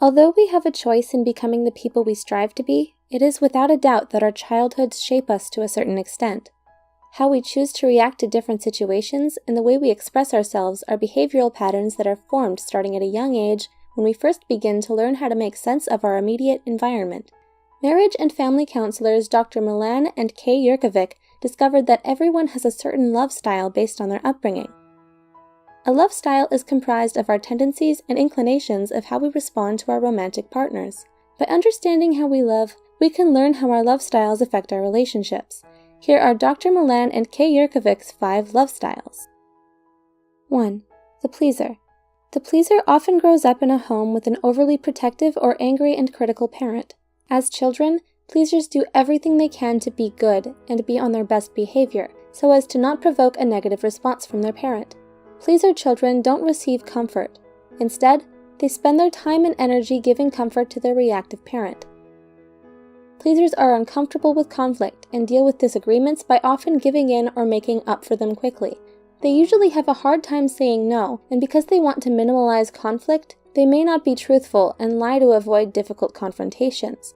Although we have a choice in becoming the people we strive to be, it is without a doubt that our childhoods shape us to a certain extent. How we choose to react to different situations and the way we express ourselves are behavioral patterns that are formed starting at a young age when we first begin to learn how to make sense of our immediate environment. Marriage and family counselors Dr. Milan and Kay Yerkovic discovered that everyone has a certain love style based on their upbringing. A love style is comprised of our tendencies and inclinations of how we respond to our romantic partners. By understanding how we love, we can learn how our love styles affect our relationships. Here are Dr. Milan and Kay Yerkovic's 5 love styles. 1. The pleaser. The pleaser often grows up in a home with an overly protective or angry and critical parent. As children, pleasers do everything they can to be good and be on their best behavior, so as to not provoke a negative response from their parent. Pleaser children don't receive comfort. Instead, they spend their time and energy giving comfort to their reactive parent. Pleasers are uncomfortable with conflict and deal with disagreements by often giving in or making up for them quickly. They usually have a hard time saying no, and because they want to minimize conflict, they may not be truthful and lie to avoid difficult confrontations.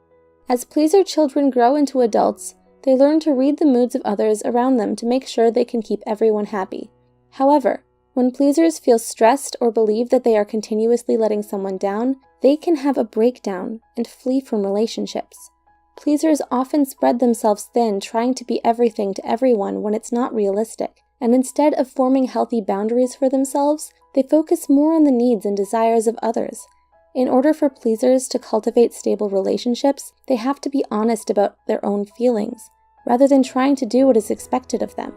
As pleaser children grow into adults, they learn to read the moods of others around them to make sure they can keep everyone happy. However, when pleasers feel stressed or believe that they are continuously letting someone down, they can have a breakdown and flee from relationships. Pleasers often spread themselves thin trying to be everything to everyone when it's not realistic, and instead of forming healthy boundaries for themselves, they focus more on the needs and desires of others. In order for pleasers to cultivate stable relationships, they have to be honest about their own feelings, rather than trying to do what is expected of them.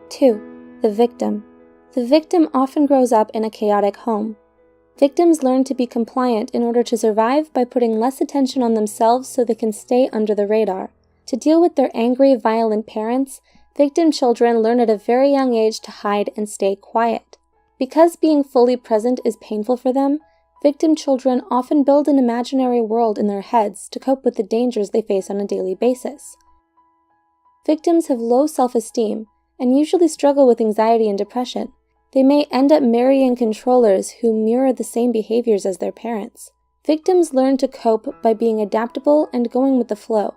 2. The victim. The victim often grows up in a chaotic home. Victims learn to be compliant in order to survive by putting less attention on themselves so they can stay under the radar. To deal with their angry, violent parents, victim children learn at a very young age to hide and stay quiet. Because being fully present is painful for them, victim children often build an imaginary world in their heads to cope with the dangers they face on a daily basis. Victims have low self-esteem and usually struggle with anxiety and depression. They may end up marrying controllers who mirror the same behaviors as their parents. Victims learn to cope by being adaptable and going with the flow.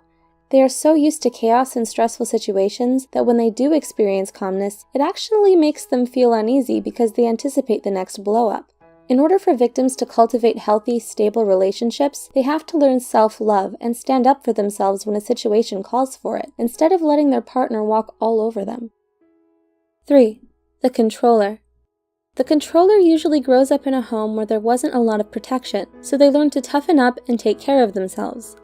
They are so used to chaos and stressful situations that when they do experience calmness, it actually makes them feel uneasy because they anticipate the next blow-up. In order for victims to cultivate healthy, stable relationships, they have to learn self-love and stand up for themselves when a situation calls for it, instead of letting their partner walk all over them. 3. The controller. The controller usually grows up in a home where there wasn't a lot of protection, so they learn to toughen up and take care of themselves.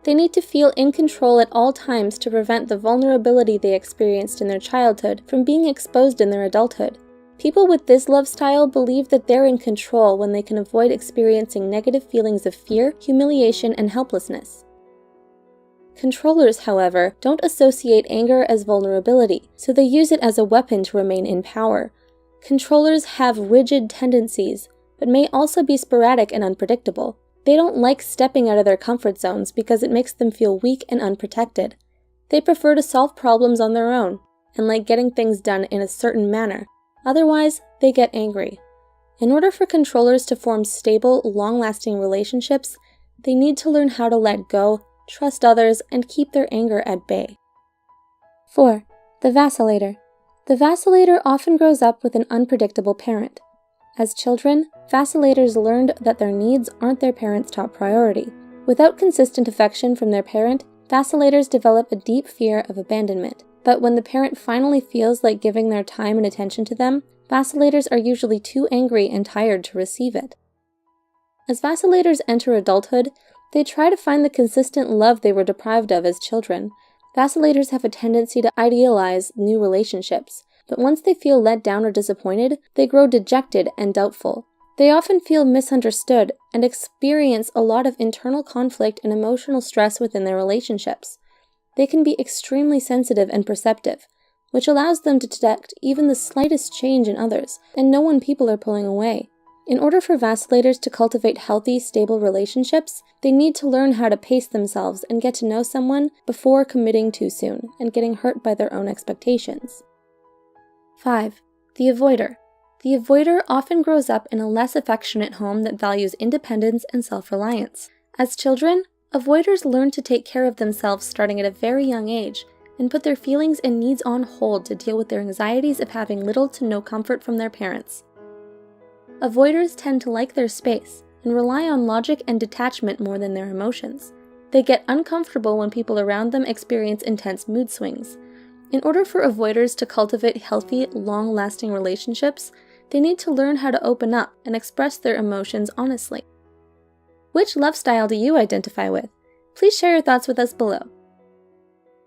They need to feel in control at all times to prevent the vulnerability they experienced in their childhood from being exposed in their adulthood. People with this love style believe that they're in control when they can avoid experiencing negative feelings of fear, humiliation, and helplessness. Controllers, however, don't associate anger as vulnerability, so they use it as a weapon to remain in power. Controllers have rigid tendencies, but may also be sporadic and unpredictable. They don't like stepping out of their comfort zones because it makes them feel weak and unprotected. They prefer to solve problems on their own, and like getting things done in a certain manner. Otherwise, they get angry. In order for controllers to form stable, long-lasting relationships, they need to learn how to let go, trust others, and keep their anger at bay. 4. The vacillator. The vacillator often grows up with an unpredictable parent. As children, vacillators learned that their needs aren't their parents' top priority. Without consistent affection from their parent, vacillators develop a deep fear of abandonment. But when the parent finally feels like giving their time and attention to them, vacillators are usually too angry and tired to receive it. As vacillators enter adulthood, they try to find the consistent love they were deprived of as children. Vacillators have a tendency to idealize new relationships, but once they feel let down or disappointed, they grow dejected and doubtful. They often feel misunderstood and experience a lot of internal conflict and emotional stress within their relationships. They can be extremely sensitive and perceptive, which allows them to detect even the slightest change in others and know when people are pulling away. In order for vacillators to cultivate healthy, stable relationships, they need to learn how to pace themselves and get to know someone before committing too soon and getting hurt by their own expectations. 5. The avoider. The avoider often grows up in a less affectionate home that values independence and self-reliance. As children, avoiders learn to take care of themselves starting at a very young age and put their feelings and needs on hold to deal with their anxieties of having little to no comfort from their parents. Avoiders tend to like their space and rely on logic and detachment more than their emotions. They get uncomfortable when people around them experience intense mood swings. In order for avoiders to cultivate healthy, long-lasting relationships, they need to learn how to open up and express their emotions honestly. Which love style do you identify with? Please share your thoughts with us below.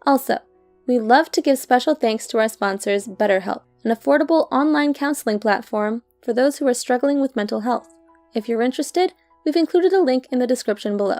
Also, we love to give special thanks to our sponsors, BetterHelp, an affordable online counseling platform for those who are struggling with mental health. If you're interested, we've included a link in the description below.